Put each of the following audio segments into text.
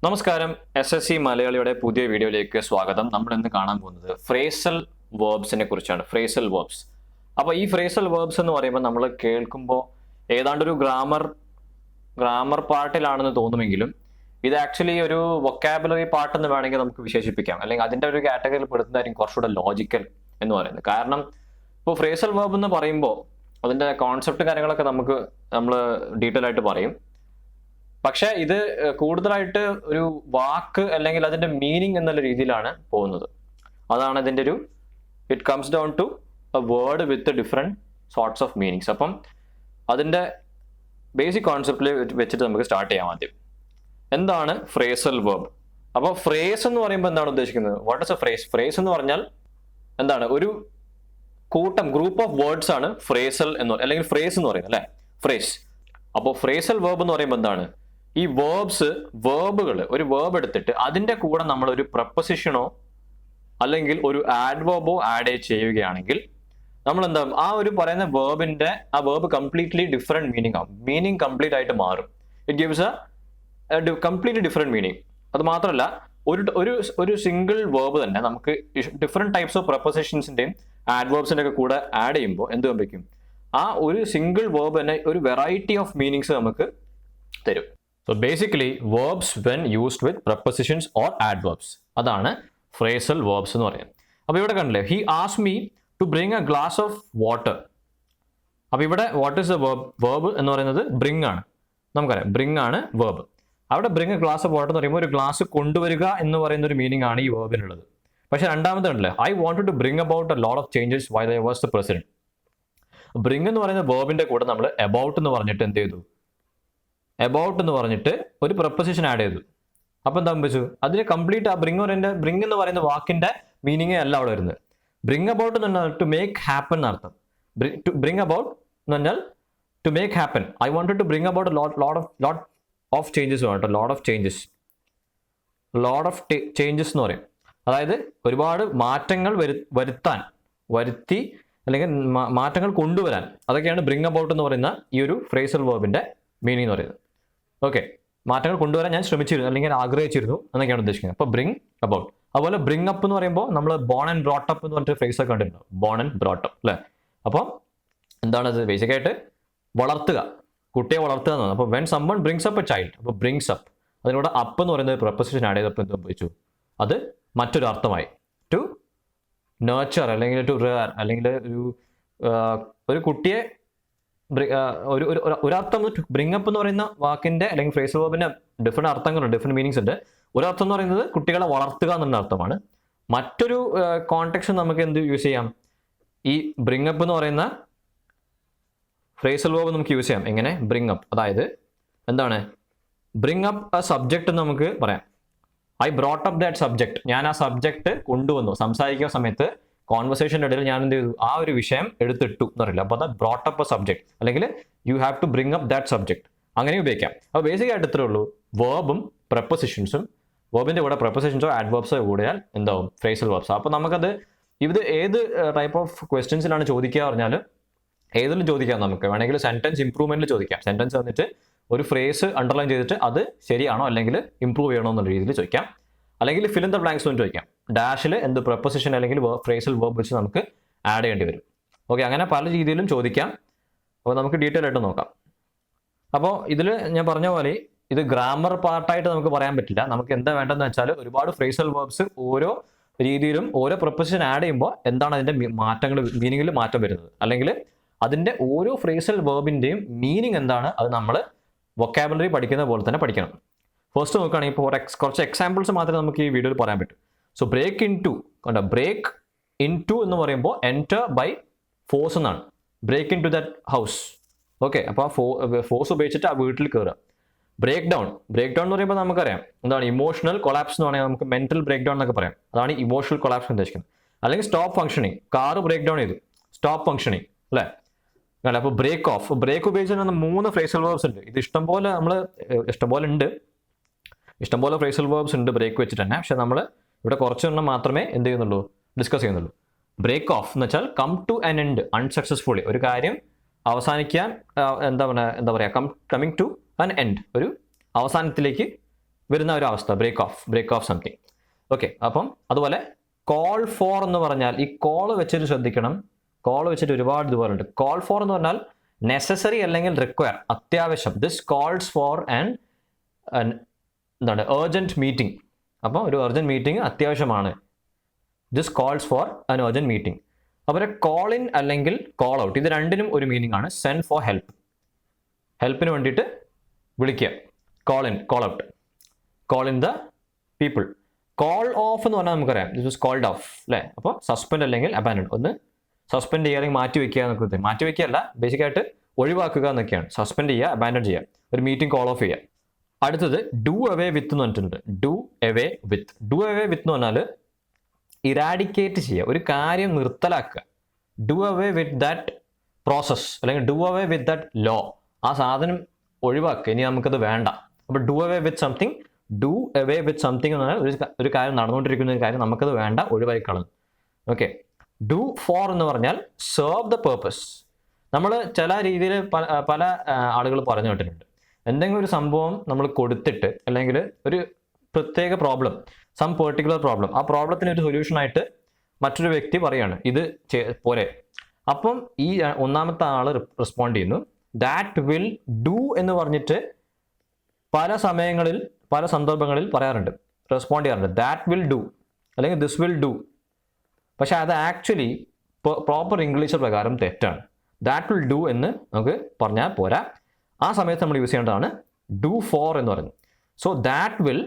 നമസ്കാരം. SSC മലയാളിയുടെ പുതിയ വീഡിയോയിലേക്ക് സ്വാഗതം. നമ്മൾ ഇന്ന് കാണാൻ പോകുന്നത് ഫ്രേസൽ വേർബ്സിനെ കുറിച്ചാണ്. Phrasal verbs. അപ്പോൾ ഈ ഫ്രേസൽ വേർബ്സ് എന്ന് പറയുമ്പോൾ നമ്മൾ കേൾക്കുമ്പോൾ ഏതാണ്ട് ഒരു ഗ്രാമർ പാർട്ടിലാണെന്ന് തോന്നുമെങ്കിലും ഇത് ആക്ച്വലി ഒരു വൊക്കാബുലറി പാർട്ട് എന്ന് വേണമെങ്കിൽ നമുക്ക് വിശേഷിപ്പിക്കാം. അല്ലെങ്കിൽ അതിന്റെ ഒരു കാറ്റഗറിയിൽ പെടുന്നതായിരിക്കും കുറച്ചുകൂടെ ലോജിക്കൽ എന്ന് പറയുന്നത്. കാരണം ഇപ്പോൾ ഫ്രേസൽ വേർബ് എന്ന് പറയുമ്പോൾ അതിന്റെ കോൺസെപ്റ്റ് കാര്യങ്ങളൊക്കെ നമ്മൾ ഡീറ്റെയിൽ ആയിട്ട് പറയും. പക്ഷെ ഇത് കൂടുതലായിട്ട് ഒരു വാക്ക് അല്ലെങ്കിൽ അതിന്റെ മീനിങ് എന്നുള്ള രീതിയിലാണ് പോകുന്നത്. അതാണ് ഇതിന്റെ ഒരു it comes down to a word with different sorts of meanings. അപ്പം അതിന്റെ ബേസിക് കോൺസെപ്റ്റിൽ വെച്ചിട്ട് നമുക്ക് സ്റ്റാർട്ട് ചെയ്യാം. ആദ്യം എന്താണ് ഫ്രേസൽ വേർബ്? അപ്പോൾ ഫ്രേസ് എന്ന് പറയുമ്പോൾ എന്താണ് ഉദ്ദേശിക്കുന്നത്? What is A phrase? Phrase എന്ന് പറഞ്ഞാൽ എന്താണ്? ഒരു കൂട്ടം, ഗ്രൂപ്പ് ഓഫ് വേർഡ്സ് ആണ് ഫ്രേസൽ എന്ന് അല്ലെങ്കിൽ ഫ്രേസ് എന്ന് പറയുന്നത്, അല്ലെ? ഫ്രേസ്. അപ്പോൾ ഫ്രേസൽ വേർബ് എന്ന് പറയുമ്പോൾ എന്താണ്? ഈ വേർബുകൾ, ഒരു വേർബ് എടുത്തിട്ട് അതിന്റെ കൂടെ നമ്മൾ ഒരു പ്രപ്പോസിഷനോ അല്ലെങ്കിൽ ഒരു ആഡ്വേർബോ ആഡ് ചെയ്യുകയാണെങ്കിൽ നമ്മൾ എന്താ ആ ഒരു പറയുന്ന വേർബിന്റെ ആ വേർബ് കംപ്ലീറ്റ്ലി ഡിഫറെന്റ് മീനിങ് ആവും. മീനിങ് കംപ്ലീറ്റ് ആയിട്ട് മാറും. It gives A completely different meaning. അത് മാത്രമല്ല ഒരു സിംഗിൾ വേർബ് തന്നെ നമുക്ക് ഡിഫറെന്റ് ടൈപ്സ് ഓഫ് പ്രപ്പോസിഷൻസിന്റെയും ആഡ്വേർബ്സിന്റെ ഒക്കെ കൂടെ ആഡ് ചെയ്യുമ്പോൾ എന്ത് സംഭവിക്കും? ആ ഒരു സിംഗിൾ വേർബ് തന്നെ ഒരു വെറൈറ്റി ഓഫ് മീനിങ്സ് നമുക്ക് തരും. So basically verbs when used with prepositions or adverbs, അതാണ് phrasal verbs എന്ന് പറയുന്നത്. അപ്പോൾ ഇവിടെ കണ്ടില്ലേ, he asked me to bring a glass of water. അപ്പോൾ ഇവിടെ what is the verb എന്ന് പറയുന്നത് bring ആണ്. നമുക്കറിയാം bring ആണ് verb. അവിടെ bring a glass of water എന്ന് പറയുമ്പോൾ ഒരു ഗ്ലാസ് കൊണ്ടുവരിക എന്ന് പറയുന്ന ഒരു മീനിങ് ആണ് ഈ വേർബിനുള്ളത്. പക്ഷെ രണ്ടാമത് കണ്ടില്ലേ, I wanted to bring about a lot of changes while I was the president. bring എന്ന് പറയുന്ന വേർബിന്റെ കൂടെ നമ്മൾ about എന്ന് പറഞ്ഞിട്ട് എന്ത് ചെയ്തു? എബൌട്ട് എന്ന് പറഞ്ഞിട്ട് ഒരു പ്രപ്പോസിഷൻ ആഡ് ചെയ്തു. അപ്പം എന്താ സംഭവിച്ചു? അതിന് കംപ്ലീറ്റ് ആ ബ്രിങ് എന്ന് പറയുന്ന വാക്കിന്റെ മീനിങ്ങേ അല്ല അവിടെ വരുന്നത്. ബ്രിങ് അബൌട്ട് എന്ന് പറഞ്ഞാൽ ടു മേക്ക് ഹാപ്പൻ എന്നർത്ഥം. ബ്രിങ് അബൌട്ട് എന്ന് പറഞ്ഞാൽ to make happen. I wanted to bring about lot of changes വേണം. ലോട്ട് ഓഫ് ചേഞ്ചസ് എന്ന് പറയും. അതായത് ഒരുപാട് മാറ്റങ്ങൾ വരുത്തി അല്ലെങ്കിൽ മാറ്റങ്ങൾ കൊണ്ടുവരാൻ, അതൊക്കെയാണ് ബ്രിങ് അബൌട്ട് എന്ന് പറയുന്ന ഈ ഒരു ഫ്രേസൽ വേർബിന്റെ മീനിങ് എന്ന് പറയുന്നത്. ഓക്കെ, മാറ്റങ്ങൾ കൊണ്ടുവരാൻ ഞാൻ ശ്രമിച്ചിരുന്നു അല്ലെങ്കിൽ ആഗ്രഹിച്ചിരുന്നു എന്നൊക്കെയാണ് ഉദ്ദേശിക്കുന്നത്. അപ്പോൾ ബ്രിങ് അബൌട്ട്. അതുപോലെ ബ്രിങ് അപ്പ് എന്ന് പറയുമ്പോൾ നമ്മൾ ബോൺ ആൻഡ് ബ്രോട്ട് അപ്പ് എന്ന് പറഞ്ഞിട്ട് ഫ്രേസ് ഒക്കെ കണ്ടിട്ടുണ്ടോ? ബോൺ ആൻഡ് ബ്രോട്ട് അപ്പ്, അല്ലേ? അപ്പോൾ എന്താണത്? ബേസിക്കായിട്ട് വളർത്തുക, കുട്ടിയെ വളർത്തുക എന്നാണ്. അപ്പോൾ when someone brings up a child, അപ്പോൾ ബ്രിങ്സ് അപ്പ്, അതിനോട് അപ്പ് എന്ന് പറയുന്ന ഒരു പ്രപ്പോസിഷൻ ആഡ് ചെയ്തപ്പോൾ എന്ത് സംഭവിച്ചു? അത് മറ്റൊരു അർത്ഥമായി. ടു നേർച്ചർ അല്ലെങ്കിൽ ടു റെയർ അല്ലെങ്കിൽ ഒരു കുട്ടിയെ ഒരർത്ഥം ബ്രിങ് അപ്പ് എന്ന് പറയുന്ന വാക്കിന്റെ അല്ലെങ്കിൽ ഫ്രേസൽ വേർബിന്റെ ഡിഫറെന്റ് അർത്ഥങ്ങളുണ്ട്, ഡിഫറെന്റ് മീനിങ്സ് ഉണ്ട്. ഒരർത്ഥം എന്ന് പറയുന്നത് കുട്ടികളെ വളർത്തുക എന്നുള്ള അർത്ഥമാണ്. മറ്റൊരു കോണ്ടെക്സ്റ്റ് നമുക്ക് എന്ത് യൂസ് ചെയ്യാം? ഈ ബ്രിങ് അപ്പ് എന്ന് പറയുന്ന ഫ്രേസൽ വേർബ് നമുക്ക് യൂസ് ചെയ്യാം. എങ്ങനെ? ബ്രിങ് അപ്പ്, അതായത് എന്താണ്? ബ്രിങ് അപ്പ് എ സബ്ജക്റ്റ് എന്ന് നമുക്ക് പറയാം. I brought up that subject. ഞാൻ ആ സബ്ജക്ട് കൊണ്ടുവന്നു. സംസാരിക്കുന്ന സമയത്ത് കോൺവെർസേഷൻ്റെ ഇടയിൽ ഞാൻ എന്ത് ചെയ്തു? ആ ഒരു വിഷയം എടുത്തിട്ടു എന്ന് പറയില്ല. അപ്പോൾ അത് ബ്രോട്ട് അപ്പ് എ സബ്ജക്ട് അല്ലെങ്കിൽ you have to bring up that subject, അങ്ങനെ ഉപയോഗിക്കാം. അപ്പോൾ ബേസിക് ആയിട്ട് ഇത്രേ ഉള്ളൂ. വേർബും പ്രപ്പോസിഷൻസും, വേർബിന്റെ കൂടെ പ്രപ്പോസിഷൻസോ ആഡ്വേർബ്സോ കൂടിയാൽ എന്താവും? Phrasal verbs. അപ്പോൾ നമുക്കത് ഇത് ഏത് ടൈപ്പ് ഓഫ് ക്വസ്റ്റ്യൻസിലാണ് ചോദിക്കുക പറഞ്ഞാൽ ഏതിലും ചോദിക്കാം. നമുക്ക് വേണമെങ്കിൽ സെന്റൻസ് ഇംപ്രൂവ്മെന്റിൽ ചോദിക്കാം. സെന്റൻസ് വന്നിട്ട് ഒരു ഫ്രേസ് അണ്ടർലൈൻ ചെയ്തിട്ട് അത് ശരിയാണോ അല്ലെങ്കിൽ ഇംപ്രൂവ് ചെയ്യണോ എന്നുള്ള രീതിയിൽ ചോദിക്കാം. അല്ലെങ്കിൽ ഫിൽ ഇൻ ദ ബ്ലാങ്ക്സ് എന്ന് ചോദിക്കാം. ഡാഷിൽ എന്ത് പ്രപ്പോസിഷൻ അല്ലെങ്കിൽ ഫ്രേസൽ വേർബ് വെച്ച് നമുക്ക് ആഡ് ചെയ്യേണ്ടി വരും. ഓക്കെ, അങ്ങനെ പല രീതിയിലും ചോദിക്കാം. അപ്പോൾ നമുക്ക് ഡീറ്റെയിൽ ആയിട്ട് നോക്കാം. അപ്പോൾ ഇതിൽ ഞാൻ പറഞ്ഞ പോലെ ഇത് ഗ്രാമർ പാർട്ടായിട്ട് നമുക്ക് പറയാൻ പറ്റില്ല. നമുക്ക് എന്താ വേണ്ടതെന്ന് വെച്ചാൽ ഒരുപാട് ഫ്രേസൽ വേർബ്സ് ഓരോ രീതിയിലും ഓരോ പ്രപ്പോസിഷൻ ആഡ് ചെയ്യുമ്പോൾ എന്താണ് അതിന്റെ മാറ്റങ്ങൾ, മീനിങ്ങിൽ മാറ്റം വരുന്നത്, അല്ലെങ്കിൽ അതിന്റെ ഓരോ ഫ്രേസൽ വേർബിന്റെയും മീനിങ് എന്താണ്, അത് നമ്മൾ വൊക്കാബുലറി പഠിക്കുന്ന പോലെ തന്നെ പഠിക്കണം. ഫസ്റ്റ് നോക്കുകയാണെങ്കിൽ ഇപ്പോൾ കുറച്ച് എക്സാമ്പിൾസ് മാത്രമേ നമുക്ക് ഈ വീഡിയോയിൽ പറയാൻ പറ്റൂ. സോ ബ്രേക്ക് ഇൻ ടു കണ്ടോ? ബ്രേക്ക് ഇൻ ടു എന്ന് പറയുമ്പോൾ എൻറ്റർ ബൈ ഫോഴ്സ് എന്നാണ്. Break into that house. Okay, അപ്പോൾ ഫോഴ്സ് ഉപയോഗിച്ചിട്ട് ആ വീട്ടിൽ കയറുക. ബ്രേക്ക് ഡൗൺ എന്ന് പറയുമ്പോൾ നമുക്കറിയാം എന്താണ്? ഇമോഷണൽ കൊളാപ്സ് എന്ന് പറഞ്ഞാൽ നമുക്ക് മെന്റൽ ബ്രേക്ക് ഡൗൺ എന്നൊക്കെ പറയാം. അതാണ് ഇമോഷണൽ കൊളാപ്സ് ഉദ്ദേശിക്കുന്നത്. അല്ലെങ്കിൽ stop functioning, car break down ചെയ്തു, സ്റ്റോപ്പ് ഫംഗ്ഷനിങ്, അല്ലേ? അപ്പോൾ ബ്രേക്ക് ഓഫ്, ബ്രേക്ക് ഉപയോഗിച്ചിട്ട് 3 ഫ്രേസൽ വേർബ്സ് ഉണ്ട്. ഇത് ഇഷ്ടംപോലെ ഫ്രേസൽ വേർബ്സ് ഉണ്ട് ബ്രേക്ക് വെച്ചിട്ട് തന്നെ. പക്ഷെ നമ്മൾ ഇവിടെ കുറച്ചെണ്ണം മാത്രമേ എന്ത് ചെയ്യുന്നുള്ളൂ? ഡിസ്കസ് ചെയ്യുന്നുള്ളൂ. ബ്രേക്ക് ഓഫ് എന്ന് വെച്ചാൽ കം ടു ആൻ എൻഡ് അൺസക്സസ്ഫുള്ളി, ഒരു കാര്യം അവസാനിക്കാൻ, എന്താ പറയുക, കമ്മിങ് ടു ആൻ എൻഡ്, ഒരു അവസാനത്തിലേക്ക് വരുന്ന ഒരു അവസ്ഥ, ബ്രേക്ക് ഓഫ് സംതിങ്. ഓക്കെ, അപ്പം അതുപോലെ കോൾ ഫോർ എന്ന് പറഞ്ഞാൽ ഈ കോള് വെച്ചിട്ട് ശ്രദ്ധിക്കണം. കോൾ വെച്ചിട്ട് ഒരുപാട് ഇതുപോലെ ഉണ്ട്. കോൾ ഫോർ എന്ന് പറഞ്ഞാൽ നെസസറി അല്ലെങ്കിൽ റിക്വയർ, അത്യാവശ്യം. ദിസ് കോൾസ് ഫോർ എന്താണ് ഏർജന്റ് മീറ്റിംഗ്. അപ്പോൾ ഒരു ഏർജന്റ് മീറ്റിംഗ് അത്യാവശ്യമാണ്. This calls for an urgent meeting. അപ്പോൾ കോൾ ഇൻ അല്ലെങ്കിൽ കോൾ ഔട്ട്, ഇത് രണ്ടിനും ഒരു മീനിങ് ആണ്. സെൻഡ് ഫോർ ഹെൽപ്പ്, ഹെൽപ്പിന് വേണ്ടിയിട്ട് വിളിക്കുക. Call in, call out. Call in the people. Call of എന്ന് പറഞ്ഞാൽ നമുക്കറിയാം, ദിസ് വാസ് കോൾഡ് ഓഫ് അല്ലേ. അപ്പോൾ സസ്പെൻഡ് അല്ലെങ്കിൽ അബാൻഡൺ, ഒന്ന് സസ്പെൻഡ് ചെയ്യുക അല്ലെങ്കിൽ മാറ്റി വെക്കുക എന്നൊക്കെ. മാറ്റി വെക്കുകയല്ല, ബേസിക്കായിട്ട് ഒഴിവാക്കുക എന്നൊക്കെയാണ്. സസ്പെൻഡ് ചെയ്യുക, അബാൻഡൺ ചെയ്യുക, ഒരു മീറ്റിംഗ് കോൾ ഓഫ് ചെയ്യുക. അടുത്തത് ഡു അവേ വിത്ത് എന്ന് പറഞ്ഞിട്ടുണ്ട്. ഡു അവേ വിത്ത് എന്ന് പറഞ്ഞാൽ ഇറാഡിക്കേറ്റ് ചെയ്യുക, ഒരു കാര്യം നിർത്തലാക്കുക. Do away with that process അല്ലെങ്കിൽ do away with that law, ആ സാധനം ഒഴിവാക്കുക, ഇനി നമുക്കത് വേണ്ട. അപ്പോൾ ഡു അവേ വിത്ത് സംതിങ് എന്ന് പറഞ്ഞാൽ ഒരു കാര്യം നടന്നുകൊണ്ടിരിക്കുന്ന ഒരു കാര്യം നമുക്കത് വേണ്ട, ഒഴിവാക്കി കളഞ്ഞു. ഓക്കെ. ഡു ഫോർ എന്ന് പറഞ്ഞാൽ സെർവ് ദ പേർപ്പസ്. നമ്മൾ ചില രീതിയിൽ പല ആളുകൾ പറഞ്ഞു കേട്ടിട്ടുണ്ട്. എന്തെങ്കിലും ഒരു സംഭവം നമ്മൾ കൊടുത്തിട്ട് അല്ലെങ്കിൽ ഒരു പ്രത്യേക പ്രോബ്ലം, സം പെർട്ടിക്കുലർ പ്രോബ്ലം, ആ പ്രോബ്ലത്തിന് ഒരു സൊല്യൂഷനായിട്ട് മറ്റൊരു വ്യക്തി പറയാണ് ഇത് പോരെ. അപ്പം ഈ ഒന്നാമത്തെ ആൾ റെസ്പോണ്ട് ചെയ്യുന്നു, ദാറ്റ് വിൽ ഡു എന്ന് പറഞ്ഞിട്ട് പല സമയങ്ങളിൽ പല സന്ദർഭങ്ങളിൽ പറയാറുണ്ട്, റെസ്പോണ്ട് ചെയ്യാറുണ്ട്. ദാറ്റ് വിൽ ഡു അല്ലെങ്കിൽ ദിസ് വിൽ ഡു. പക്ഷെ അത് ആക്ച്വലി പ്രോപ്പർ ഇംഗ്ലീഷ് പ്രകാരം തെറ്റാണ്. ദാറ്റ് വിൽ ഡു എന്ന് നമുക്ക് പറഞ്ഞാൽ പോരാ. ആ സമയത്ത് നമ്മൾ യൂസ് ചെയ്യേണ്ടതാണ് ഡു ഫോർ എന്ന് പറയുന്നത്. So that will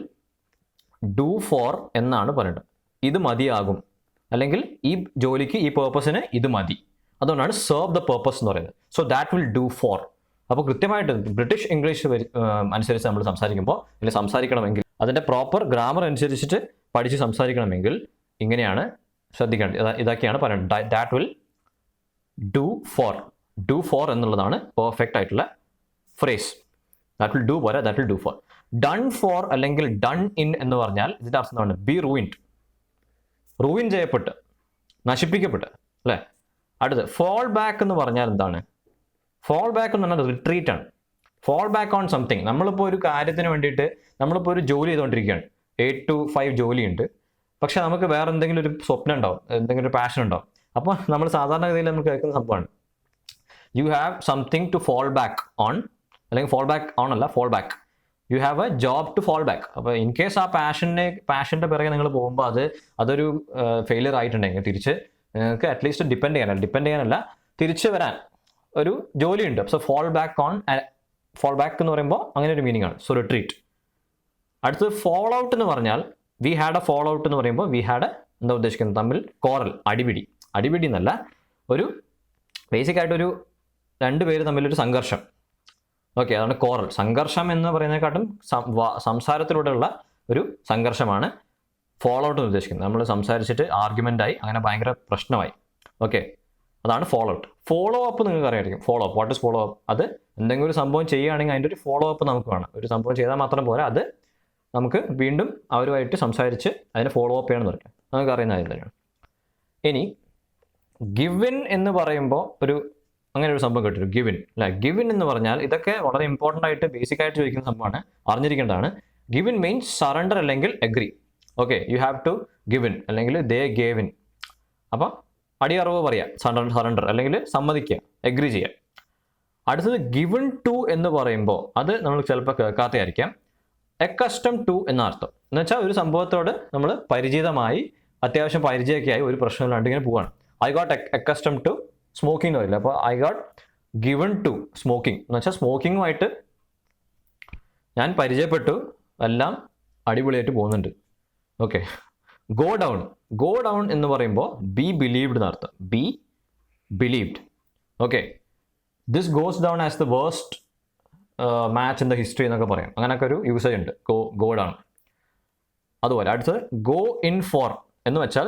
do for എന്നാണ് പറയേണ്ടത്. ഇത് മതിയാകും, അല്ലെങ്കിൽ ഈ ജോലിക്ക് ഈ പേർപ്പസിന് ഇത് മതി. അതുകൊണ്ടാണ് സെർവ് ദ പേർപ്പസ് എന്ന് പറയുന്നത്. So that will do for. അപ്പോൾ കൃത്യമായിട്ട് ബ്രിട്ടീഷ് ഇംഗ്ലീഷ് അനുസരിച്ച് നമ്മൾ സംസാരിക്കുമ്പോൾ, അല്ലെങ്കിൽ സംസാരിക്കണമെങ്കിൽ അതിൻ്റെ പ്രോപ്പർ ഗ്രാമർ അനുസരിച്ചിട്ട് പഠിച്ച് സംസാരിക്കണമെങ്കിൽ ഇങ്ങനെയാണ് ശ്രദ്ധിക്കേണ്ടത്. ഇതൊക്കെയാണ് പറയുന്നത്. ദാറ്റ് വിൽ ഡു ഫോർ എന്നുള്ളതാണ് പെർഫെക്റ്റ് ആയിട്ടുള്ള ഫ്രേസ്. ദാറ്റ് വിൽ ഡു പോരാ, that will do for. Done for അല്ലെങ്കിൽ ഡൺ ഇൻ എന്ന് പറഞ്ഞാൽ ഇതിൻ്റെ അർത്ഥം എന്താണ്? ബി റൂയിൻഡ്, റൂയിൻ ചെയ്യപ്പെട്ട്, നശിപ്പിക്കപ്പെട്ട് അല്ലേ. അടുത്ത് ഫോൾ ബാക്ക് എന്ന് പറഞ്ഞാൽ എന്താണ്? ഫോൾ ബാക്ക് എന്ന് പറഞ്ഞാൽ റിട്രീറ്റ് ആണ്. Fall back on something. നമ്മളിപ്പോൾ ഒരു കാര്യത്തിന് വേണ്ടിയിട്ട് നമ്മളിപ്പോൾ ഒരു ജോലി ചെയ്തുകൊണ്ടിരിക്കുകയാണ്, 8 to 5 ജോലിയുണ്ട്. പക്ഷെ നമുക്ക് വേറെ എന്തെങ്കിലും ഒരു സ്വപ്നം ഉണ്ടാവും, എന്തെങ്കിലും ഒരു പാഷൻ ഉണ്ടാവും. അപ്പോൾ നമ്മൾ സാധാരണഗതിയിൽ നമുക്ക് കേൾക്കുന്ന സംഭവമാണ് you have something to fall back on, അല്ലെങ്കിൽ ഫോൾ ബാക്ക് ഓൺ അല്ല, fall back. You have a job to fall back. അപ്പോൾ ഇൻ കേസ് ആ പാഷൻ്റെ പിറകെ നിങ്ങൾ പോകുമ്പോൾ അതൊരു ഫെയിലിയർ ആയിട്ടുണ്ടെങ്കിൽ തിരിച്ച് നിങ്ങൾക്ക് അറ്റ്ലീസ്റ്റ് ഡിപ്പെൻഡ് ചെയ്യാനല്ല തിരിച്ച് വരാൻ ഒരു ജോലിയുണ്ട്. സോ ഫോൾ ബാക്ക് എന്ന് പറയുമ്പോൾ അങ്ങനെ ഒരു മീനിങ് ആണ്. So retreat. അടുത്തത് ഫോൾ ഔട്ട് എന്ന് പറഞ്ഞാൽ we had a fall out എന്ന് പറയുമ്പോൾ വി ഹാഡ് എന്താ ഉദ്ദേശിക്കുന്നത്? തമ്മിൽ കോറൽ, അടിപിടി എന്നല്ല, ഒരു ബേസിക്കായിട്ടൊരു രണ്ടുപേര് തമ്മിലൊരു സംഘർഷം. ഓക്കെ, അതാണ് കോറൽ. സംഘർഷം എന്ന് പറയുന്നതിനെക്കാട്ടും സംസാരത്തിലൂടെയുള്ള ഒരു സംഘർഷമാണ് ഫോൾ ഔട്ട് എന്ന് ഉദ്ദേശിക്കുന്നത്. നമ്മൾ സംസാരിച്ചിട്ട് ആർഗ്യുമെൻ്റായി, അങ്ങനെ ഭയങ്കര പ്രശ്നമായി. ഓക്കെ, അതാണ് ഫോളോ ഔട്ട്. ഫോളോ അപ്പ് നിങ്ങൾക്ക് അറിയാമായിരിക്കും. Follow up, what is follow up? അത് എന്തെങ്കിലും ഒരു സംഭവം ചെയ്യുകയാണെങ്കിൽ അതിൻ്റെ ഒരു ഫോളോ അപ്പ് നമുക്ക് വേണം. ഒരു സംഭവം ചെയ്താൽ മാത്രം പോരാ, അത് നമുക്ക് വീണ്ടും അവരുമായിട്ട് സംസാരിച്ച് അതിനെ ഫോളോ അപ്പ് ചെയ്യണമെന്ന് പറയാം. നമുക്ക് അറിയുന്ന കാര്യം തന്നെയാണ്. ഇനി ഗിവിൻ എന്ന് പറയുമ്പോൾ അങ്ങനെ ഒരു സംഭവം കേട്ടൊരു ഗിവിൻ അല്ലെ. ഗിവിൻ എന്ന് പറഞ്ഞാൽ ഇതൊക്കെ വളരെ ഇമ്പോർട്ടൻ്റ് ആയിട്ട് ബേസിക് ആയിട്ട് ചോദിക്കുന്ന സംഭവമാണ്, അറിഞ്ഞിരിക്കേണ്ടതാണ്. ഗിവിൻ മീൻസ് സറണ്ടർ അല്ലെങ്കിൽ agree. Okay, you have to give in അല്ലെങ്കിൽ ദേ ഗേവിൻ. അപ്പം അടിയറവ് പറയാം, സറണ്ടർ അല്ലെങ്കിൽ സമ്മതിക്കുക, അഗ്രി ചെയ്യുക. അടുത്തത് ഗിവൺ ടു എന്ന് പറയുമ്പോൾ അത് നമ്മൾ ചിലപ്പോൾ കേൾക്കാത്തതായിരിക്കാം. അക്കസ്റ്റം ടു എന്ന അർത്ഥം എന്ന് വെച്ചാൽ ഒരു സംഭവത്തോട് നമ്മൾ പരിചിതമായി, അത്യാവശ്യം പരിചയമൊക്കെ ആയി, ഒരു പ്രശ്നമില്ലാണ്ട് ഇങ്ങനെ പോവാണ്. I got accustom to smoking എന്ന് പറയില്ല. അപ്പോൾ I got given to smoking എന്ന് വെച്ചാൽ സ്മോക്കിങ്ങുമായിട്ട് ഞാൻ പരിചയപ്പെട്ടു, എല്ലാം അടിപൊളിയായിട്ട് പോകുന്നുണ്ട്. ഓക്കെ. ഗോ ഡൗൺ എന്ന് പറയുമ്പോൾ ബി ബിലീവ്ഡ് എന്നർത്ഥം. B believed. Okay, this goes down as the worst match in the history എന്നൊക്കെ പറയാം. അങ്ങനെയൊക്കെ ഒരു യൂസേജ് ഉണ്ട് ഗോ ഡൗൺ. അതുപോലെ അടുത്തത് ഗോ ഇൻ ഫോർ എന്ന് വെച്ചാൽ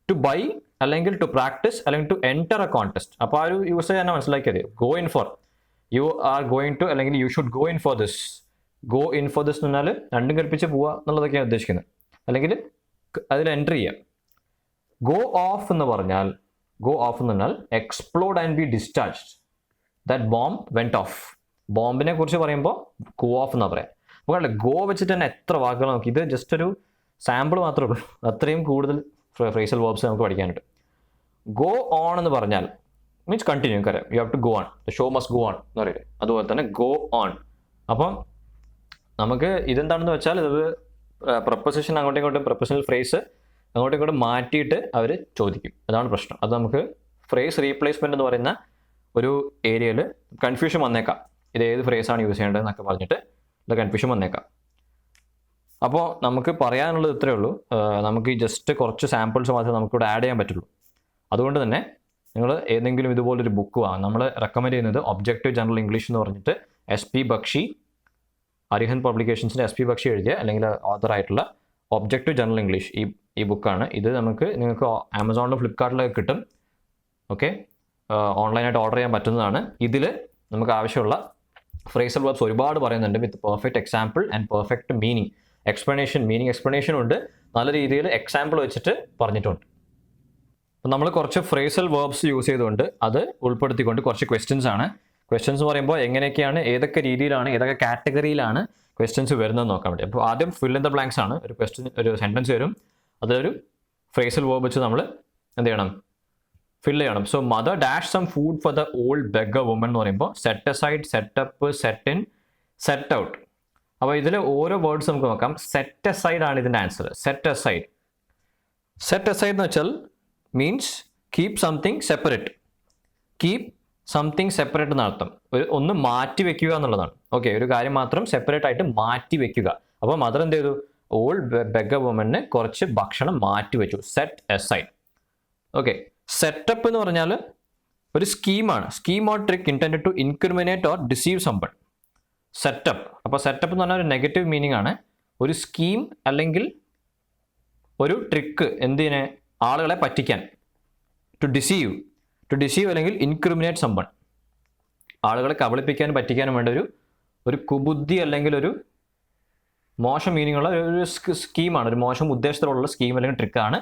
ടു ബൈ അല്ലെങ്കിൽ ടു പ്രാക്ടീസ് അല്ലെങ്കിൽ ടു എൻറ്റർ എ കോൺടെസ്റ്റ്. അപ്പോൾ ആ ഒരു യൂസേജ് തന്നെ മനസ്സിലാക്കിയത്. Go in for, you are going to അല്ലെങ്കിൽ you should go in for this. Go in for this എന്ന് പറഞ്ഞാൽ രണ്ടും കൽപ്പിച്ച് പോവുക എന്നുള്ളതൊക്കെയാണ് ഉദ്ദേശിക്കുന്നത്, അല്ലെങ്കിൽ അതിൽ എൻട്രി ചെയ്യാം. ഗോ ഓഫ് എന്ന് പറഞ്ഞാൽ explode and be discharged. That bomb went off. ബോംബിനെ കുറിച്ച് പറയുമ്പോൾ ഗോ ഓഫ് എന്നാണ് പറയാം. അപ്പോൾ അല്ല ഗോ വെച്ചിട്ട് തന്നെ എത്ര വാക്കുകൾ നോക്കി. ഇത് ജസ്റ്റ് ഒരു സാമ്പിൾ മാത്രമേ ഉള്ളൂ, അത്രയും കൂടുതൽ ഫ്രേസൽ വേർബ്സ് നമുക്ക് പഠിക്കാനുണ്ട്. ഗോ ഓൺ എന്ന് പറഞ്ഞാൽ മീൻസ് കണ്ടിന്യൂ, കരാം, you have to go on, the show must go on എന്ന് പറയില്ലേ, അതുപോലെ തന്നെ ഗോ ഓൺ. അപ്പം നമുക്ക് ഇതെന്താണെന്ന് വെച്ചാൽ ഇത് പ്രപ്പോസിഷൻ അങ്ങോട്ടും ഇങ്ങോട്ടും, പ്രപ്പോസിഷണൽ ഫ്രേസ് അങ്ങോട്ടും ഇങ്ങോട്ടും മാറ്റിയിട്ട് അവർ ചോദിക്കും, അതാണ് പ്രശ്നം. അത് നമുക്ക് ഫ്രേസ് റീപ്ലേസ്മെന്റ് എന്ന് പറയുന്ന ഒരു ഏരിയയിൽ കൺഫ്യൂഷൻ വന്നേക്കാം, ഇത് ഏത് ഫ്രേസാണ് യൂസ് ചെയ്യേണ്ടത് എന്നൊക്കെ പറഞ്ഞിട്ട് ഇത് കൺഫ്യൂഷൻ വന്നേക്കാം. അപ്പോൾ നമുക്ക് പറയാനുള്ളത് ഇത്രയേ ഉള്ളൂ. നമുക്ക് ജസ്റ്റ് കുറച്ച് സാമ്പിൾസ് മാത്രമേ നമുക്കിവിടെ ആഡ് ചെയ്യാൻ പറ്റുള്ളൂ. അതുകൊണ്ട് തന്നെ നിങ്ങൾ ഏതെങ്കിലും ഇതുപോലൊരു ബുക്ക് വാങ്ങും. നമ്മൾ റെക്കമെൻഡ് ചെയ്യുന്നത് ഒബ്ജക്റ്റീവ് ജനറൽ ഇംഗ്ലീഷ് എന്ന് പറഞ്ഞിട്ട് SP ബക്ഷി, അരിഹന്ത് പബ്ലിക്കേഷൻസിൻ്റെ SP ബക്ഷി എഴുതിയ അല്ലെങ്കിൽ ഓതറായിട്ടുള്ള ഒബ്ജക്റ്റീവ് ജനറൽ ഇംഗ്ലീഷ് ഈ ബുക്കാണ്. ഇത് നിങ്ങൾക്ക് ആമസോണിലും ഫ്ലിപ്കാർട്ടിലൊക്കെ കിട്ടും. ഓക്കെ, ഓൺലൈനായിട്ട് ഓർഡർ ചെയ്യാൻ പറ്റുന്നതാണ്. ഇതിൽ നമുക്ക് ആവശ്യമുള്ള ഫ്രേസൽ വേർബ്സ് ഒരുപാട് പറയുന്നുണ്ട്, with perfect example and perfect meaning explanation. Meaning എക്സ്പ്ലനേഷനും ഉണ്ട്, നല്ല രീതിയിൽ എക്സാമ്പിൾ വെച്ചിട്ട് പറഞ്ഞിട്ടുണ്ട്. അപ്പം നമ്മൾ കുറച്ച് ഫ്രേസൽ വേർബ്സ് യൂസ് ചെയ്തുകൊണ്ട് അത് ഉൾപ്പെടുത്തിക്കൊണ്ട് കുറച്ച് ക്വസ്റ്റ്യൻസ് ആണ്. ക്വസ്റ്റ്യൻസ് എന്ന് പറയുമ്പോൾ എങ്ങനെയൊക്കെയാണ്, ഏതൊക്കെ രീതിയിലാണ്, ഏതൊക്കെ കാറ്റഗറിയിലാണ് ക്വസ്റ്റ്യൻസ് വരുന്നത് നോക്കാൻ വേണ്ടി. അപ്പോൾ ആദ്യം ഫിൽ ഇൻ ദ ബ്ലാങ്ക്സ് ആണ്. ഒരു ക്വസ്റ്റ്യൻ, ഒരു സെൻറ്റൻസ് വരും, അതിലൊരു ഫ്രേസൽ വേർബ് വെച്ച് നമ്മൾ എന്ത് ചെയ്യണം, ഫിൽ ചെയ്യണം. So mother dash some food for the old beggar woman എന്ന് പറയുമ്പോൾ set aside, set up, set in, set out. അപ്പോൾ ഇതിൽ ഓരോ വേർഡ്സ് നമുക്ക് നോക്കാം. സെറ്റ് അസൈഡ് ആണ് ഇതിൻ്റെ answer. Set aside, set aside എന്ന് വെച്ചാൽ means keep something separate. Keep something separate എന്നർത്ഥം. ഒന്ന് മാറ്റി വെക്കുക എന്നുള്ളതാണ്. ഓക്കെ, ഒരു കാര്യം മാത്രം സെപ്പറേറ്റ് ആയിട്ട് മാറ്റി വെക്കുക. അപ്പോൾ മദർ എന്ത് ചെയ്തു, ഓൾഡ് ബെഗർ വുമന് കുറച്ച് ഭക്ഷണം മാറ്റി വെച്ചു. Set aside. ഓക്കെ, സെറ്റപ്പ് എന്ന് പറഞ്ഞാൽ ഒരു സ്കീമാണ്. Scheme or trick intended to incriminate or deceive somebody. Setup. അപ്പോൾ സെറ്റപ്പ് എന്ന് പറഞ്ഞാൽ ഒരു നെഗറ്റീവ് മീനിങ് ആണ്. ഒരു സ്കീം അല്ലെങ്കിൽ ഒരു ട്രിക്ക്, എന്തിനെ, ആളുകളെ പറ്റിക്കാൻ. ടു ഡിസീവ് അല്ലെങ്കിൽ ഇൻക്രിമിനേറ്റ് സംബൺ, ആളുകളെ കബളിപ്പിക്കാനും പറ്റിക്കാനും വേണ്ട ഒരു കുബുദ്ധി അല്ലെങ്കിൽ ഒരു മോശം മീനിങ് ഉള്ള ഒരു സ്കീമാണ്, ഒരു മോശം ഉദ്ദേശത്തിലുള്ള സ്കീം അല്ലെങ്കിൽ ട്രിക്കാണ്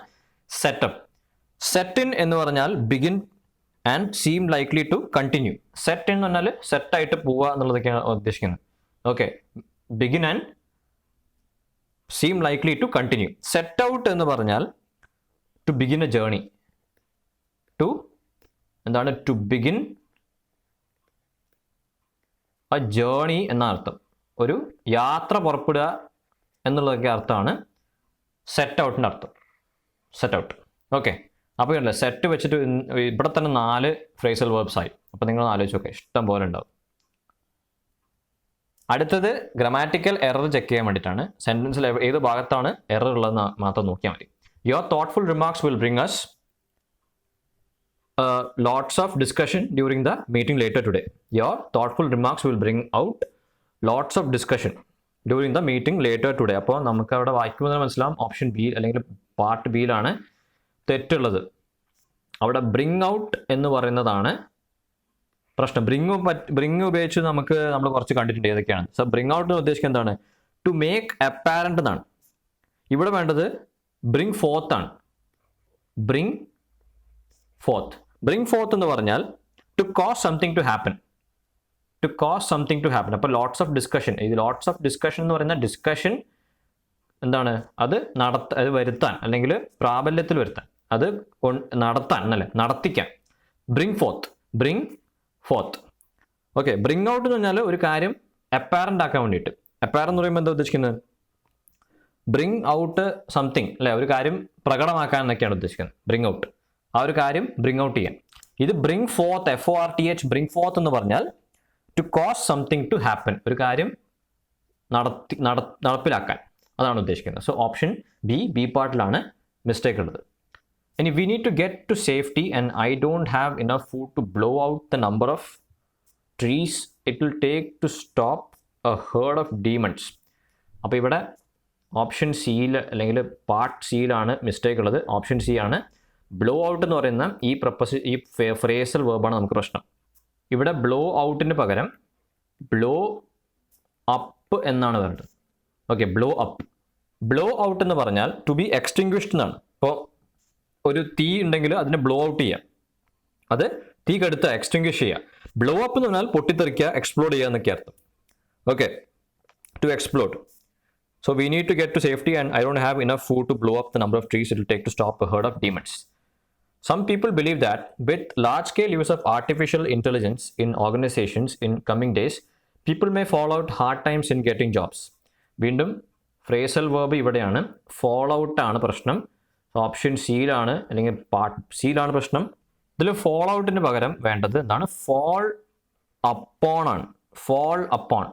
സെറ്റപ്പ്. സെറ്റ് ഇൻ എന്ന് പറഞ്ഞാൽ begin and seem likely to continue. Set in എന്ന് പറഞ്ഞാൽ സെറ്റായിട്ട് പോവുക എന്നുള്ളതൊക്കെയാണ് ഉദ്ദേശിക്കുന്നത്. Okay, begin and seem likely to continue. Set out എന്ന് പറഞ്ഞാൽ to begin a journey. To begin a journey എന്ന അർത്ഥം. ഒരു യാത്ര പുറപ്പെടുക എന്നുള്ളതൊക്കെ അർത്ഥമാണ് സെറ്റ് ഔട്ടിൻ്റെ അർത്ഥം. Set out. ഓക്കെ, അപ്പോൾ അല്ലേ സെറ്റ് വെച്ചിട്ട് ഇവിടെ തന്നെ 4 ഫ്രേസൽ വേർബ്സ് ആയി. അപ്പോൾ നിങ്ങൾ ആലോചിച്ച് നോക്കുക, ഇഷ്ടം പോലെ ഉണ്ടാവും. അടുത്തത് ഗ്രാമാറ്റിക്കൽ എറർ ചെക്ക് ചെയ്യാൻ വേണ്ടിയിട്ടാണ്. സെൻറ്റൻസിൽ ഏത് ഭാഗത്താണ് എറർ ഉള്ളതെന്ന് മാത്രം നോക്കിയാൽ മതി. Your thoughtful remarks will bring us lots of discussion during the meeting later today. Your thoughtful remarks will bring out lots of discussion during the meeting later today. അപ്പോൾ നമുക്ക് അവിടെ വായിക്കുമ്പോൾ മനസ്സിലാവും ഓപ്ഷൻ ബി അല്ലെങ്കിൽ പാർട്ട് ബിയിലാണ് തെറ്റുള്ളത്. അവിടെ bring out എന്ന് പറയുന്നതാണ് പ്രശ്നം. ബ്രിങ് ഉപയോഗിച്ച് നമ്മൾ കുറച്ച് കണ്ടിട്ടുണ്ട് ഏതൊക്കെയാണ്. സോ ബ്രിങ് ഔട്ട് എന്ന് ഉദ്ദേശിക്കുന്നത് എന്താണ്, ടു മേക്ക് അപ്പാരൻ്റ് എന്നാണ്. ഇവിടെ വേണ്ടത് ബ്രിങ് ഫോർത്ത് ആണ്. ബ്രിങ് ഫോർത്ത് എന്ന് പറഞ്ഞാൽ to cause something to happen. അപ്പോൾ ലോട്ട്സ് ഓഫ് ഡിസ്കഷൻ. ഇത് ലോട്ട്സ് ഓഫ് ഡിസ്കഷൻ എന്ന് പറയുന്ന ഡിസ്കഷൻ എന്താണ്, അത് വരുത്താൻ അല്ലെങ്കിൽ പ്രാബല്യത്തിൽ വരുത്താൻ, അത് നടത്താൻ എന്നല്ലേ, നടത്തിക്കാൻ. Bring forth. Okay, bring out എന്ന് പറഞ്ഞാൽ ഒരു കാര്യം അപ്പാരൻ്റ് ആക്കാൻ വേണ്ടിയിട്ട്. അപ്പാരൻ്റ് എന്ന് പറയുമ്പോൾ എന്താ ഉദ്ദേശിക്കുന്നത്, ബ്രിങ് ഔട്ട് സംതിങ് അല്ലേ, ഒരു കാര്യം പ്രകടമാക്കാൻ എന്നൊക്കെയാണ് ഉദ്ദേശിക്കുന്നത്. ബ്രിങ് ഔട്ട്, ആ ഒരു കാര്യം ബ്രിങ് ഔട്ട് ചെയ്യാൻ. ഇത് bring forth, FORTH, bring forth എന്ന് പറഞ്ഞാൽ to cause something to happen, ഒരു കാര്യം നടപ്പിലാക്കാൻ, അതാണ് ഉദ്ദേശിക്കുന്നത്. സോ ഓപ്ഷൻ ബി പാർട്ടിലാണ് മിസ്റ്റേക്ക് ഉള്ളത്. ഇനി we need to get to safety and I don't have enough food to blow out the number of trees it will take to stop a herd of demons. അപ്പോൾ ഇവിടെ option സിയിൽ അല്ലെങ്കിൽ part സിയിലാണ് mistake ഉള്ളത്. Option C ആണ്. Blow out എന്ന് പറയുന്ന ഈ ഫ്രേസൽ വേർബാണ് നമുക്ക് പ്രശ്നം. ഇവിടെ ബ്ലോ ഔട്ടിന് പകരം ബ്ലോ അപ്പ് എന്നാണ് വേണ്ടത്. Okay, blow up. Blow out എന്ന് പറഞ്ഞാൽ ടു ബി എക്സ്റ്റിങ്ക്വിഷ്ഡ് എന്നാണ്. ഇപ്പോൾ ഒരു തീ ഉണ്ടെങ്കിൽ അതിനെ ബ്ലോ ഔട്ട് ചെയ്യാം, അത് തീ കെടുത്തുക, എക്സ്റ്റിങ്ക്വിഷ് ചെയ്യുക. ബ്ലോ അപ്പ് എന്ന് പറഞ്ഞാൽ പൊട്ടിത്തെറിക്കുക, എക്സ്പ്ലോഡ് ചെയ്യുക എന്നൊക്കെ അർത്ഥം. Okay, to explode. So we need to get to safety, and I don't have enough food to blow up the number of trees it will take to stop a herd of demons. Some people believe that with large-scale use of artificial intelligence in organizations in coming days, people may fall out hard times in getting jobs. വീണ്ടും phrasal verb ഇവിടെയാണ്. Fall out ആണ് പ്രശ്നം. Option സിയിലാണ്, അല്ലെങ്കിൽ part സിയിലാണ് പ്രശ്നം. ഇതിൽ fall ഔട്ടിന് പകരം വേണ്ടത് എന്താണ്? ഫോൾ അപ്പോൺ ആണ്. Fall upon.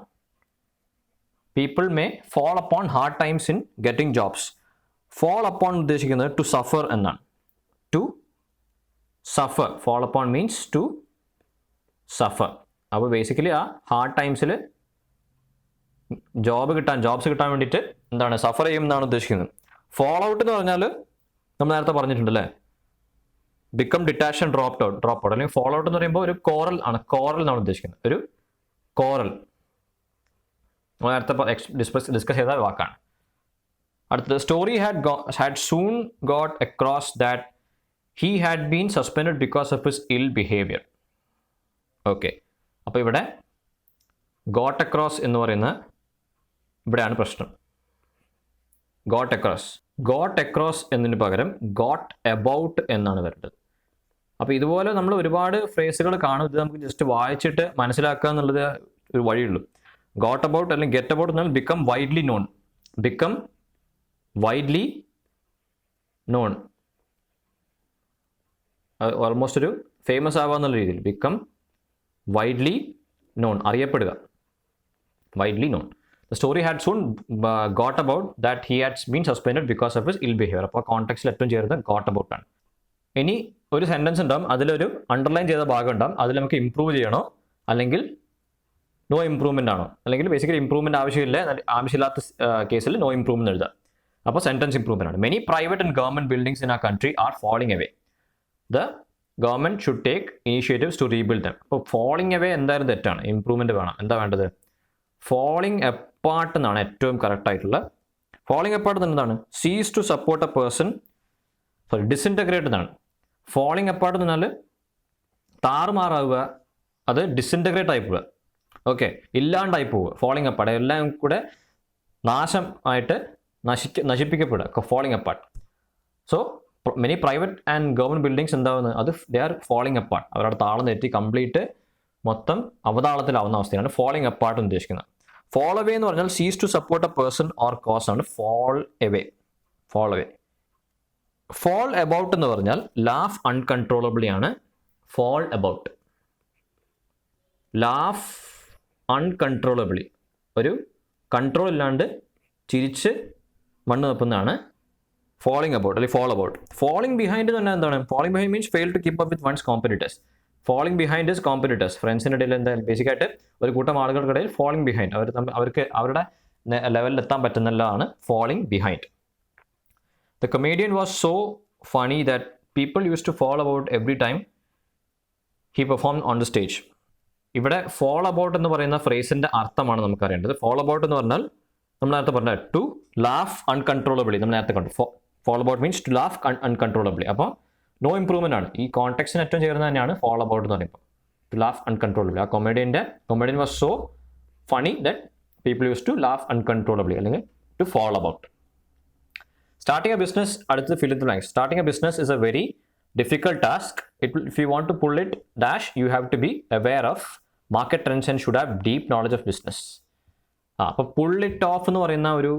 People may fall upon hard times in getting jobs. Fall upon ഉദ്ദേശിക്കുന്നത് ടു സഫർ എന്നാണ്. To suffer. Fall upon means to suffer. അപ്പോൾ ബേസിക്കലി ആ ഹാർഡ് ടൈംസിൽ ജോബ്സ് കിട്ടാൻ വേണ്ടിയിട്ട് എന്താണ് സഫർ ചെയ്യും എന്നാണ് ഉദ്ദേശിക്കുന്നത്. ഫോൾ ഔട്ട് എന്ന് പറഞ്ഞാൽ നമ്മൾ നേരത്തെ പറഞ്ഞിട്ടുണ്ട് അല്ലേ, become detach and drop out. അല്ലെങ്കിൽ ഫോൾ ഔട്ട് എന്ന് പറയുമ്പോൾ ഒരു കോറൽ ആണ്. കോറൽ എന്നാണ് ഉദ്ദേശിക്കുന്നത്. ഒരു കോറൽ നമ്മൾ നേരത്തെ ഡിസ്കസ് ചെയ്ത വാക്കാണ്. അടുത്തത് story had soon got across that he had been suspended because of his ill behavior. Okay, അപ്പോൾ ഇവിടെ ഗോട്ട് അക്രോസ് എന്ന് പറയുന്ന ഇവിടെയാണ് പ്രശ്നം. ഗോട്ട് അക്രോസ് എന്നതിന് പകരം ഗോട്ട് എബൌട്ട് എന്നാണ് വരേണ്ടത്. അപ്പോൾ ഇതുപോലെ നമ്മൾ ഒരുപാട് ഫ്രേസുകൾ കാണും. ഇത് നമുക്ക് ജസ്റ്റ് വായിച്ചിട്ട് മനസ്സിലാക്കുക എന്നുള്ളത് ഒരു വഴിയുള്ളൂ. ഗോട്ട് അബൌട്ട് അല്ലെങ്കിൽ ഗെറ്റ് അബൌട്ട് എന്നാൽ ബിക്കം വൈഡ്ലി നോൺ. ഓൾമോസ്റ്റ് ഒരു ഫേമസ് ആവുക എന്നുള്ള രീതിയിൽ ബിക്കം വൈഡ്ലി നോൺ, അറിയപ്പെടുക. Widely known. The story had soon got about that he had been suspended because of his ill behaviour. അപ്പോൾ കോൺടെക്സ്റ്റിൽ ഏറ്റവും ചേർന്നത് ഗോട്ട് അബൌട്ട് ആണ്. ഇനി ഒരു സെൻറ്റൻസ് ഉണ്ടാവും, അതിലൊരു അണ്ടർലൈൻ ചെയ്ത ഭാഗം ഉണ്ടാവും. അതിൽ നമുക്ക് ഇംപ്രൂവ് ചെയ്യണോ അല്ലെങ്കിൽ നോ ഇംപ്രൂവ്മെൻ്റ് ആണോ, അല്ലെങ്കിൽ ബേസിക്കലി ഇംപ്രൂവ്മെൻറ്റ് ആവശ്യമില്ലാത്ത കേസിൽ നോ ഇംപ്രൂവ്മെൻറ്റ് എഴുതാം. അപ്പോൾ സെൻറ്റൻസ് ഇംപ്രൂവ്മെൻ്റ് ആണ്. Many private and government buildings in a country are falling away. The government should take initiatives to rebuild them. അപ്പോൾ falling away എന്തായാലും തെറ്റാണ്. ഇംപ്രൂവ്മെൻറ്റ് വേണം. എന്താ വേണ്ടത്? falling apart എന്നാണ് ഏറ്റവും കറക്റ്റ് ആയിട്ടുള്ള. falling apart എന്താണ്? cease to support a person, disintegrate എന്നാണ്. falling apart എന്ന് പറഞ്ഞാൽ താറുമാറാവുക, അത് ഡിസിൻറ്റഗ്രേറ്റ് ആയി പോവുക. ഓക്കെ, ഇല്ലാണ്ടായി പോവുക. falling apart എല്ലാം കൂടെ നാശം ആയിട്ട് നശിപ്പിക്കപ്പെടുക. falling apart. So many private and government buildings എന്താവുന്നത്? അത് ദേ ആർ ഫോളിങ് അപ്പാർട്ട്. അവരുടെ താളം തെറ്റി കംപ്ലീറ്റ് മൊത്തം അവതാളത്തിലാവുന്ന അവസ്ഥയാണ് ഫോളിങ് അപ്പാർട്ട് എന്ന് ഉദ്ദേശിക്കുന്നത്. ഫോൾ അവേ എന്ന് പറഞ്ഞാൽ ceases to support a person or cause ആണ് ഫോൾ അവേ. ഫോൾ അബൌട്ട് എന്ന് പറഞ്ഞാൽ ലാഫ് അൺകൺട്രോളബിളി ആണ്. ഫോൾ അബൌട്ട് ലാഫ് അൺകൺട്രോളബിളി, ഒരു കൺട്രോൾ ഇല്ലാണ്ട് ചിരിച്ച് മണ്ണ് തപ്പുന്നതാണ് falling about അല്ലെങ്കിൽ fall about. falling behind എന്ന് പറഞ്ഞാൽ എന്താണ്? falling behind means fail to keep up with one's competitors. falling behind is competitors. ഫ്രണ്ട്സിൻ്റെ ഇടയിൽ എന്തായാലും ബേസിക്കായിട്ട് ഒരു കൂട്ടം ആളുകൾക്കിടയിൽ falling behind, അവർക്ക് അവരുടെ ലെവലിൽ എത്താൻ പറ്റുന്നതാണ് falling behind. The comedian was so funny that people used to fall about every time he performed on the stage. ഇവിടെ fall about എന്ന് പറയുന്ന ഫ്രേസിൻ്റെ അർത്ഥമാണ് നമുക്കറിയേണ്ടത്. fall about എന്ന് പറഞ്ഞാൽ നമ്മൾ നേരത്തെ പറഞ്ഞ ടു ലാഫ് അൺകൺട്രോളബിളി നമ്മൾ നേരത്തെ കണ്ടു. Fall about means to laugh uncontrollably. അപ്പോൾ നോ ഇംപ്രൂവ്മെൻ്റ് ആണ്. ഈ കോൺടെക്സ്റ്റിന് ഏറ്റവും ചേർന്ന് തന്നെയാണ് ഫോൾ അബൌട്ട് എന്ന് പറയുമ്പോൾ. To laugh uncontrollably. A comedian was so funny that people use to laugh uncontrollably അല്ലെങ്കിൽ to fall about. Starting a business, അടുത്തത് fill in the blanks. Starting a business is a very difficult task. If you want to pull it dash you have to be aware of market trends and should have deep knowledge of business. അപ്പോൾ pull it off എന്ന് പറയുന്ന ഒരു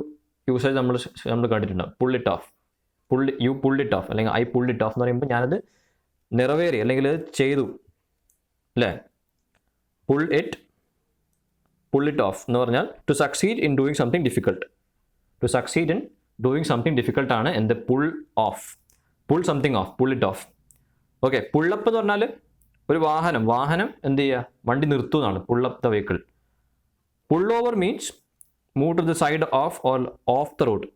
usage നമ്മൾ കണ്ടിട്ടുണ്ടാവും. Pull it off, you pull it off അല്ലെങ്കിൽ I pull it off എന്ന് പറയുമ്പോൾ ഞാനത് നിറവേറി അല്ലെങ്കിൽ ചെയ്തു അല്ലേ. പുൾ ഇറ്റ് ഓഫ് എന്ന് പറഞ്ഞാൽ to succeed in doing something difficult ആണ് എന്ത്? Pull something off, pull it off. Okay, pull up എന്ന് പറഞ്ഞാൽ ഒരു വാഹനം എന്ത് ചെയ്യുക? വണ്ടി നിർത്തുന്നതാണ് pull up the vehicle. Pull over means move to the side of or off the road.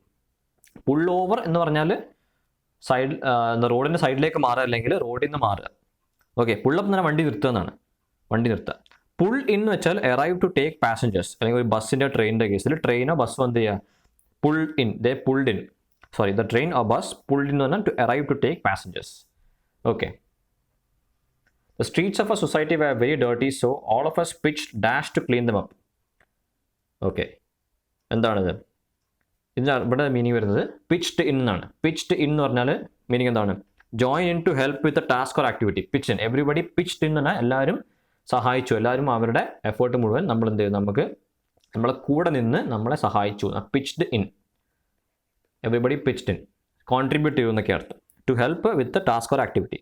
Pull over എന്ന് പറഞ്ഞാൽ സൈഡ് റോഡിൻ്റെ സൈഡിലേക്ക് മാറുക അല്ലെങ്കിൽ റോഡിൽ നിന്ന് മാറുക. ഓക്കെ, പുള്ളപ്പ് എന്ന് പറഞ്ഞാൽ വണ്ടി നിർത്തുക എന്നാണ്. വണ്ടി നിർത്തുക. പുൾ ഇൻ എന്ന് വെച്ചാൽ അറൈവ് ടു ടേക്ക് പാസഞ്ചേഴ്സ്. അല്ലെങ്കിൽ ഒരു ബസ്സിൻ്റെ ട്രെയിനിൻ്റെ കേസിൽ ട്രെയിനോ ബസ്സോ എന്ത് ചെയ്യുക? Pull in. The train or bus pulled in എന്ന് പറഞ്ഞാൽ to arrive to take passengers. Okay. The streets of a society were very dirty, so all of us pitched dash to clean them up. Okay. എന്താണിത്? ഇതിന് ഇവിടെ meaning വരുന്നത് pitched in എന്നാണ്. Pitched in എന്ന് പറഞ്ഞാൽ meaning എന്താണ്? Join in to help with a task or activity. Pitch in, everybody pitched in എന്ന് പറഞ്ഞാൽ എല്ലാവരും സഹായിച്ചു, എല്ലാവരും അവരുടെ എഫേർട്ട് മുഴുവൻ നമ്മൾ എന്ത് ചെയ്യും, നമുക്ക് നമ്മളെ കൂടെ നിന്ന് നമ്മളെ സഹായിച്ചു. Pitched in, everybody pitched in, contribute ചെയ്യുമെന്നൊക്കെ അർത്ഥം. To help with task or activity.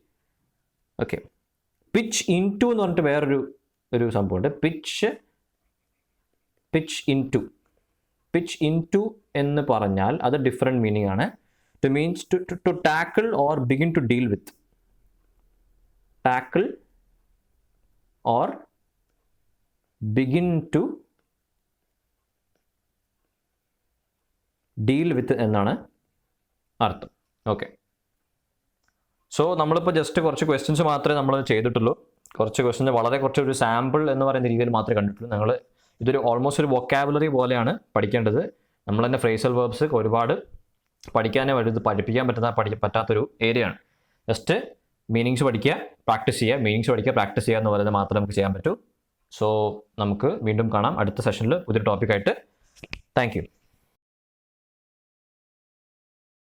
Okay. Pitch in to എന്ന് പറഞ്ഞിട്ട് വേറൊരു സംഭവമുണ്ട്. പിച്ച് ഇൻ ടു എന്ന് പറഞ്ഞാൽ അത് ഡിഫറെൻറ്റ് മീനിങ് ആണ്. To means to tackle or begin to deal with. Tackle or begin to deal with എന്നാണ് അർത്ഥം. ഓക്കെ. സോ നമ്മളിപ്പോൾ ജസ്റ്റ് കുറച്ച് ക്വസ്റ്റ്യൻസ് മാത്രമേ നമ്മൾ ചെയ്തിട്ടുള്ളൂ. കുറച്ച് ക്വസ്റ്റ്യൻസ് വളരെ കുറച്ചൊരു സാമ്പിൾ എന്ന് പറയുന്ന രീതിയിൽ മാത്രമേ കണ്ടിട്ടുള്ളൂ. ഞങ്ങൾ ഇതൊരു ഓൾമോസ്റ്റ് ഒരു വൊക്കാബുലറി പോലെയാണ് പഠിക്കേണ്ടത്. നമ്മൾ തന്നെ ഫ്രേസൽ വേർബ്സ് ഒരുപാട് പഠിക്കാനേ പഠിപ്പിക്കാൻ പറ്റാത്തൊരു ഏരിയ ആണ്. ജസ്റ്റ് മീനിങ്സ് പഠിക്കുക, പ്രാക്ടീസ് ചെയ്യുക എന്ന് പറയുന്നത് മാത്രമേ നമുക്ക് ചെയ്യാൻ പറ്റൂ. സോ നമുക്ക് വീണ്ടും കാണാം അടുത്ത സെഷനിൽ പുതിയൊരു ടോപ്പിക്കായിട്ട്. Thank you.